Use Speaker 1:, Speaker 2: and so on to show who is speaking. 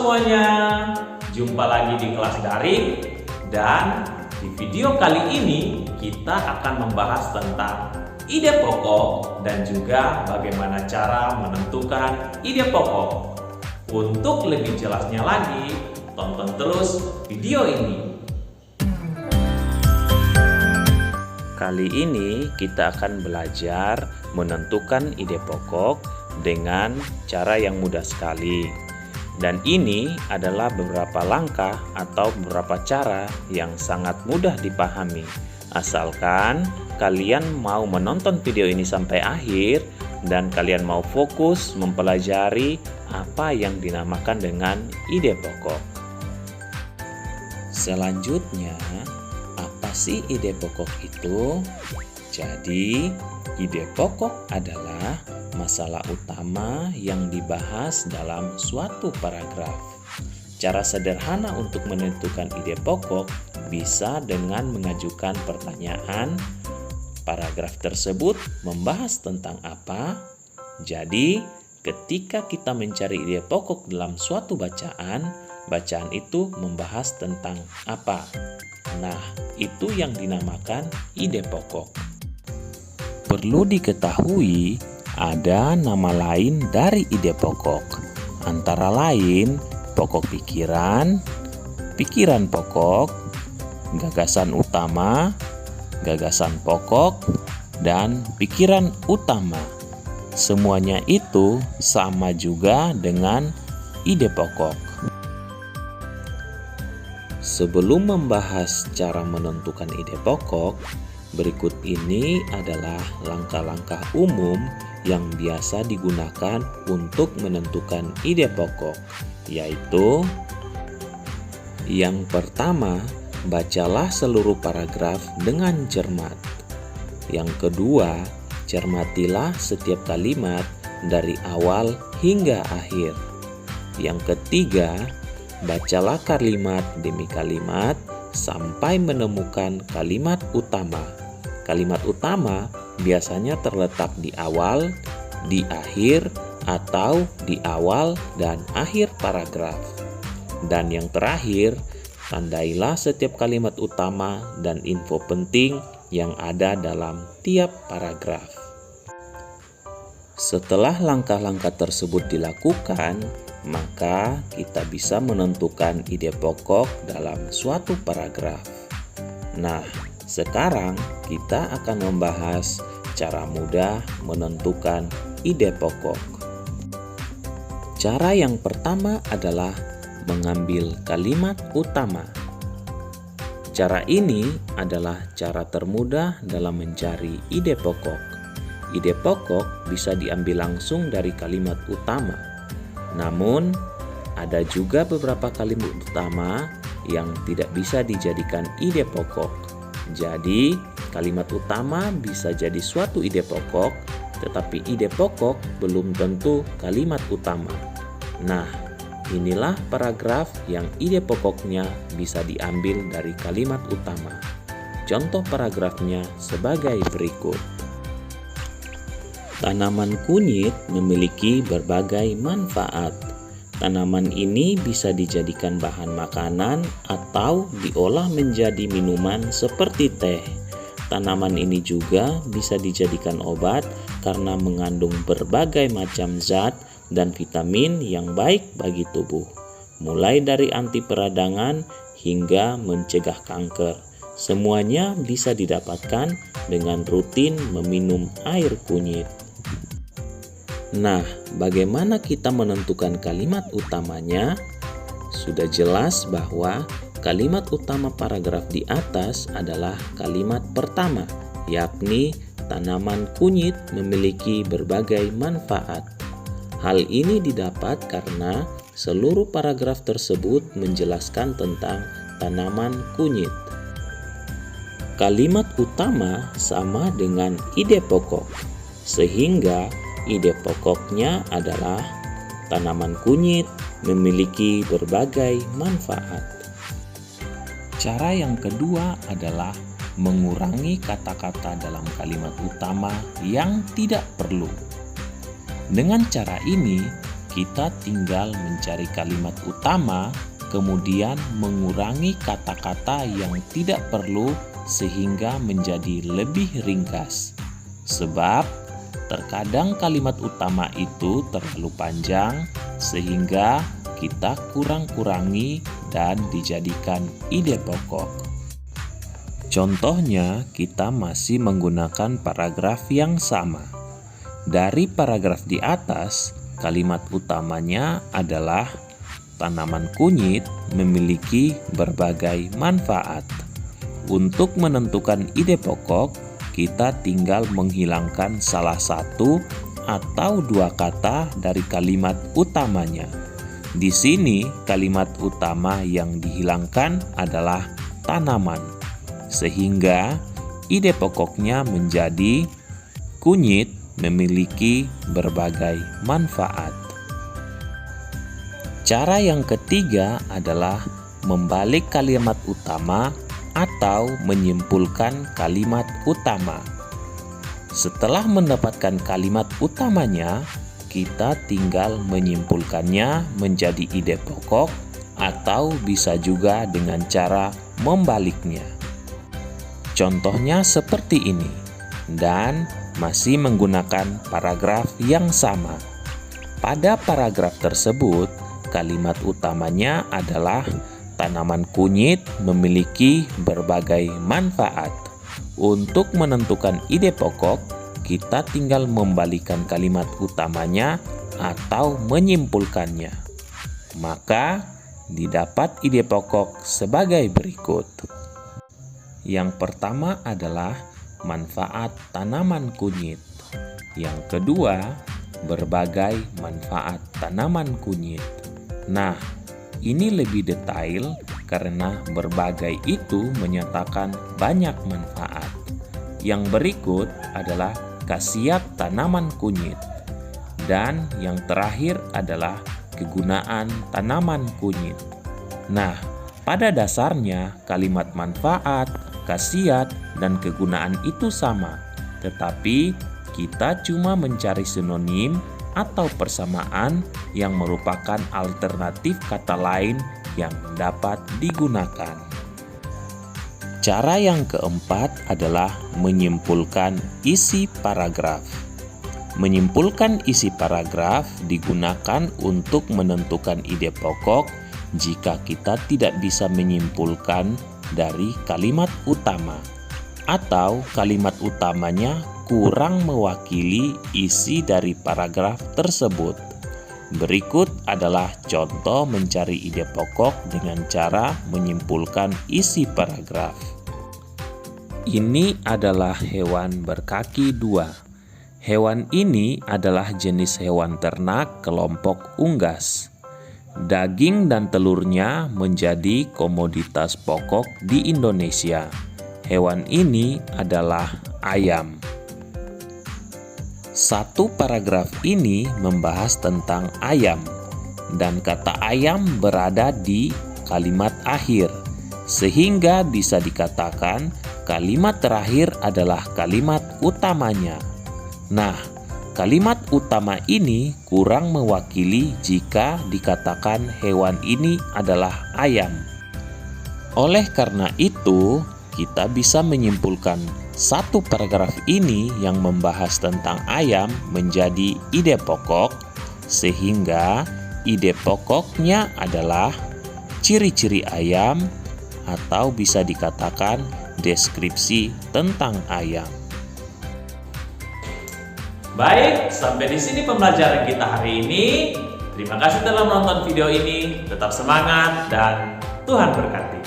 Speaker 1: semuanya, jumpa lagi di kelas daring dan di video kali ini kita akan membahas tentang ide pokok dan juga bagaimana cara menentukan ide pokok. Untuk lebih jelasnya lagi, tonton terus video ini. Kali ini kita akan belajar menentukan ide pokok dengan cara yang mudah sekali. Dan ini adalah beberapa langkah atau beberapa cara yang sangat mudah dipahami. Asalkan kalian mau menonton video ini sampai akhir dan kalian mau fokus mempelajari apa yang dinamakan dengan ide pokok. Selanjutnya, apa sih ide pokok itu? Jadi, ide pokok adalah masalah utama yang dibahas dalam suatu paragraf. Cara sederhana untuk menentukan ide pokok bisa dengan mengajukan pertanyaan. Paragraf tersebut membahas tentang apa? Jadi, ketika kita mencari ide pokok dalam suatu bacaan, bacaan itu membahas tentang apa? Nah, itu yang dinamakan ide pokok. Perlu diketahui, ada nama lain dari ide pokok, antara lain pokok pikiran, pikiran pokok, gagasan utama, gagasan pokok, dan pikiran utama. Semuanya itu sama juga dengan ide pokok. Sebelum membahas cara menentukan ide pokok, berikut ini adalah langkah-langkah umum yang biasa digunakan untuk menentukan ide pokok, yaitu yang pertama, bacalah seluruh paragraf dengan cermat. Yang kedua, cermatilah setiap kalimat dari awal hingga akhir. Yang ketiga, bacalah kalimat demi kalimat sampai menemukan kalimat utama. Kalimat utama biasanya terletak di awal, di akhir, atau di awal dan akhir paragraf. Dan yang terakhir, tandailah setiap kalimat utama dan info penting yang ada dalam tiap paragraf. Setelah langkah-langkah tersebut dilakukan, maka kita bisa menentukan ide pokok dalam suatu paragraf. Nah, sekarang kita akan membahas cara mudah menentukan ide pokok. Cara yang pertama adalah mengambil kalimat utama. Cara ini adalah cara termudah dalam mencari ide pokok. Ide pokok bisa diambil langsung dari kalimat utama. Namun, ada juga beberapa kalimat utama yang tidak bisa dijadikan ide pokok. Jadi, kalimat utama bisa jadi suatu ide pokok, tetapi ide pokok belum tentu kalimat utama. Nah, inilah paragraf yang ide pokoknya bisa diambil dari kalimat utama. Contoh paragrafnya sebagai berikut. Tanaman kunyit memiliki berbagai manfaat. Tanaman ini bisa dijadikan bahan makanan atau diolah menjadi minuman seperti teh. Tanaman ini juga bisa dijadikan obat karena mengandung berbagai macam zat dan vitamin yang baik bagi tubuh, mulai dari anti peradangan hingga mencegah kanker. Semuanya bisa didapatkan dengan rutin meminum air kunyit. Nah, bagaimana kita menentukan kalimat utamanya? Sudah jelas bahwa kalimat utama paragraf di atas adalah kalimat pertama, yakni tanaman kunyit memiliki berbagai manfaat. Hal ini didapat karena seluruh paragraf tersebut menjelaskan tentang tanaman kunyit. Kalimat utama sama dengan ide pokok, sehingga ide pokoknya adalah tanaman kunyit memiliki berbagai manfaat. Cara yang kedua adalah mengurangi kata-kata dalam kalimat utama yang tidak perlu. Dengan cara ini, kita tinggal mencari kalimat utama, kemudian mengurangi kata-kata yang tidak perlu sehingga menjadi lebih ringkas. Sebab terkadang kalimat utama itu terlalu panjang sehingga kita kurang-kurangi dan dijadikan ide pokok. Contohnya, kita masih menggunakan paragraf yang sama. Dari paragraf di atas, kalimat utamanya adalah tanaman kunyit memiliki berbagai manfaat. Untuk menentukan ide pokok, kita tinggal menghilangkan salah satu atau dua kata dari kalimat utamanya. Di sini, kalimat utama yang dihilangkan adalah tanaman. Sehingga ide pokoknya menjadi kunyit memiliki berbagai manfaat. Cara yang ketiga adalah membalik kalimat utama atau menyimpulkan kalimat utama. Setelah mendapatkan kalimat utamanya, kita tinggal menyimpulkannya menjadi ide pokok atau bisa juga dengan cara membaliknya. Contohnya seperti ini, dan masih menggunakan paragraf yang sama. Pada paragraf tersebut, kalimat utamanya adalah tanaman kunyit memiliki berbagai manfaat. Untuk menentukan ide pokok, kita tinggal membalikan kalimat utamanya atau menyimpulkannya. Maka, didapat ide pokok sebagai berikut. Yang pertama adalah manfaat tanaman kunyit. Yang kedua, berbagai manfaat tanaman kunyit. Nah, ini lebih detail karena berbagai itu menyatakan banyak manfaat. Yang berikut adalah khasiat tanaman kunyit. Dan yang terakhir adalah kegunaan tanaman kunyit. Nah, pada dasarnya kalimat manfaat, khasiat, dan kegunaan itu sama, tetapi kita cuma mencari sinonim atau persamaan yang merupakan alternatif kata lain yang dapat digunakan. Cara yang keempat adalah menyimpulkan isi paragraf. Menyimpulkan isi paragraf digunakan untuk menentukan ide pokok jika kita tidak bisa menyimpulkan dari kalimat utama atau kalimat utamanya kurang mewakili isi dari paragraf tersebut. Berikut adalah contoh mencari ide pokok dengan cara menyimpulkan isi paragraf. Ini adalah hewan berkaki dua. Hewan ini adalah jenis hewan ternak kelompok unggas. Daging dan telurnya menjadi komoditas pokok di Indonesia. Hewan ini adalah ayam. Satu paragraf ini membahas tentang ayam, dan kata ayam berada di kalimat akhir, sehingga bisa dikatakan kalimat terakhir adalah kalimat utamanya. Nah, kalimat utama ini kurang mewakili jika dikatakan hewan ini adalah ayam. Oleh karena itu, kita bisa menyimpulkan satu paragraf ini yang membahas tentang ayam menjadi ide pokok, sehingga ide pokoknya adalah ciri-ciri ayam atau bisa dikatakan deskripsi tentang ayam.
Speaker 2: Baik, sampai di sini pembelajaran kita hari ini. Terima kasih telah menonton video ini. Tetap semangat dan Tuhan berkati.